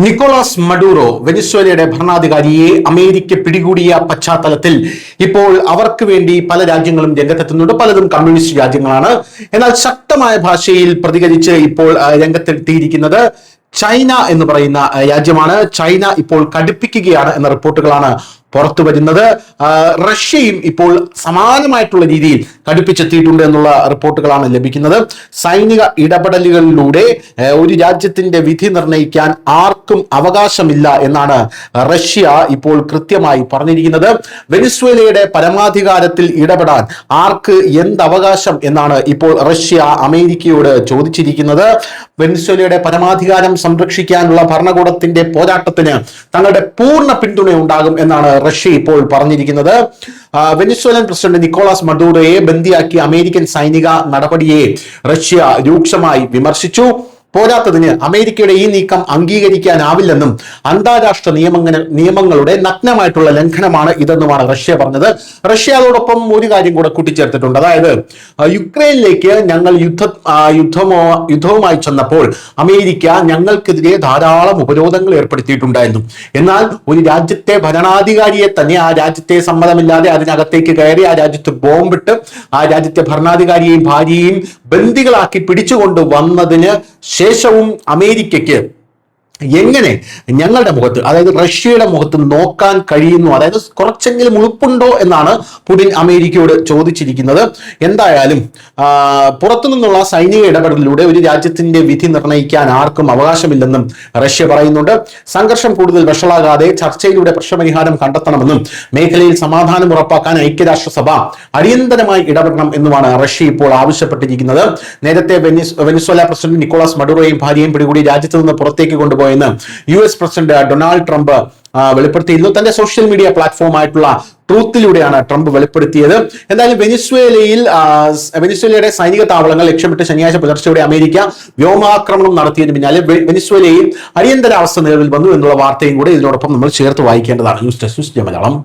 Nicholas Maduro വെനിസ്വേലയുടെ ഭരണാധികാരിയെ America പിടികൂടിയ പശ്ചാത്തലത്തിൽ ഇപ്പോൾ അവർക്ക് വേണ്ടി പല രാജ്യങ്ങളും രംഗത്തെത്തുന്നുണ്ട്. പലതും കമ്മ്യൂണിസ്റ്റ് രാജ്യങ്ങളാണ്. എന്നാൽ ശക്തമായ ഭാഷയിൽ പ്രതികരിച്ച് ഇപ്പോൾ രംഗത്തെത്തിയിരിക്കുന്നത് ചൈന എന്ന് പറയുന്ന രാജ്യമാണ്. ചൈന ഇപ്പോൾ കടുപ്പിക്കുകയാണ് എന്ന റിപ്പോർട്ടുകളാണ് പുറത്തു വരുന്നത്. റഷ്യയും ഇപ്പോൾ സമാനമായിട്ടുള്ള രീതിയിൽ കടുപ്പിച്ചെത്തിയിട്ടുണ്ട് എന്നുള്ള റിപ്പോർട്ടുകളാണ് ലഭിക്കുന്നത്. സൈനിക ഇടപെടലുകളിലൂടെ ഒരു രാജ്യത്തിന്റെ വിധി നിർണ്ണയിക്കാൻ ആർക്കും അവകാശമില്ല എന്നാണ് റഷ്യ ഇപ്പോൾ കൃത്യമായി പറഞ്ഞിരിക്കുന്നത്. വെനിസ്വേലയുടെ പരമാധികാരത്തിൽ ഇടപെടാൻ ആർക്ക് എന്ത് അവകാശം എന്നാണ് ഇപ്പോൾ റഷ്യ അമേരിക്കയോട് ചോദിച്ചിരിക്കുന്നത്. വെനിസ്വേലയുടെ പരമാധികാരം സംരക്ഷിക്കാനുള്ള ഭരണകൂടത്തിന്റെ പോരാട്ടത്തിന് തങ്ങളുടെ പൂർണ്ണ പിന്തുണയുണ്ടാകും എന്നാണ് റഷ്യ ഇപ്പോൾ പറഞ്ഞിരിക്കുന്നത്. വെനിസ്വേലൻ പ്രസിഡന്റ് നിക്കോളാസ് മഡൂറോയെ ബന്ദിയാക്കിയ അമേരിക്കൻ സൈനിക നടപടിയെ റഷ്യ രൂക്ഷമായി വിമർശിച്ചു. പോരാത്തതിന് അമേരിക്കയുടെ ഈ നീക്കം അംഗീകരിക്കാനാവില്ലെന്നും അന്താരാഷ്ട്ര നിയമങ്ങളുടെ നഗ്നമായിട്ടുള്ള ലംഘനമാണ് ഇതെന്നുമാണ് റഷ്യ പറഞ്ഞത്. റഷ്യ അതോടൊപ്പം ഒരു കാര്യം കൂടെ കൂട്ടിച്ചേർത്തിട്ടുണ്ട്. അതായത് യുക്രൈനിലേക്ക് ഞങ്ങൾ യുദ്ധവുമായി ചെന്നപ്പോൾ അമേരിക്ക ഞങ്ങൾക്കെതിരെ ധാരാളം ഉപരോധങ്ങൾ ഏർപ്പെടുത്തിയിട്ടുണ്ടായിരുന്നു. എന്നാൽ ഒരു രാജ്യത്തെ ഭരണാധികാരിയെ തന്നെ ആ രാജ്യത്തെ സമ്മതമില്ലാതെ അതിനകത്തേക്ക് കയറി ആ രാജ്യത്ത് ബോംബിട്ട് ആ രാജ്യത്തെ ഭരണാധികാരിയെയും ഭാര്യയെയും ബന്ദികളാക്കി പിടിച്ചുകൊണ്ട് വന്നതിന് ശേഷവും അമേരിക്കയ്ക്ക് എങ്ങനെ ഞങ്ങളുടെ മുഖത്ത്, അതായത് റഷ്യയുടെ മുഖത്ത് നോക്കാൻ കഴിയുന്നു, അതായത് കുറച്ചെങ്കിലും ഉളുപ്പുണ്ടോ എന്നാണ് പുടിൻ അമേരിക്കയോട് ചോദിച്ചിരിക്കുന്നത്. എന്തായാലും പുറത്തുനിന്നുള്ള സൈനിക ഇടപെടലിലൂടെ ഒരു രാജ്യത്തിന്റെ വിധി നിർണ്ണയിക്കാൻ ആർക്കും അവകാശമില്ലെന്നും റഷ്യ പറയുന്നുണ്ട്. സംഘർഷം കൂടുതൽ വഷളാകാതെ ചർച്ചയിലൂടെ പ്രശ്നപരിഹാരം കണ്ടെത്തണമെന്നും മേഖലയിൽ സമാധാനം ഉറപ്പാക്കാൻ ഐക്യരാഷ്ട്രസഭ അടിയന്തരമായി ഇടപെടണം എന്നുമാണ് റഷ്യ ഇപ്പോൾ ആവശ്യപ്പെട്ടിരിക്കുന്നത്. നേരത്തെ വെനിസ്വേല പ്രസിഡന്റ് നിക്കോളാസ് മഡൂറോയും ഭാര്യയും പിടികൂടി രാജ്യത്ത് നിന്ന് പുറത്തേക്ക് കൊണ്ടുപോയെന്ന് US പ്രസിഡന്റ് ഡൊണാൾഡ് ട്രംപ് വെളിപ്പെടുത്തിയിരുന്നു. തന്റെ സോഷ്യൽ മീഡിയ പ്ലാറ്റ്ഫോം ആയിട്ടുള്ള ട്രൂത്തിലൂടെയാണ് ട്രംപ് വെളിപ്പെടുത്തിയത്. എന്തായാലും വെനിസ്വേലയുടെ സൈനിക താവളങ്ങൾ ലക്ഷ്യമിട്ട് ശനിയാഴ്ച പുലർച്ചെയോടെ അമേരിക്ക വ്യോമാക്രമണം നടത്തിയതിന് പിന്നാലെ വെനിസ്വേലയിൽ അടിയന്തരാവസ്ഥ നിലവിൽ വന്നു എന്നുള്ള വാർത്തയും കൂടെ ഇതിനോടൊപ്പം നമ്മൾ ചേർത്ത് വായിക്കേണ്ടതാണ്. News desk Malayalam.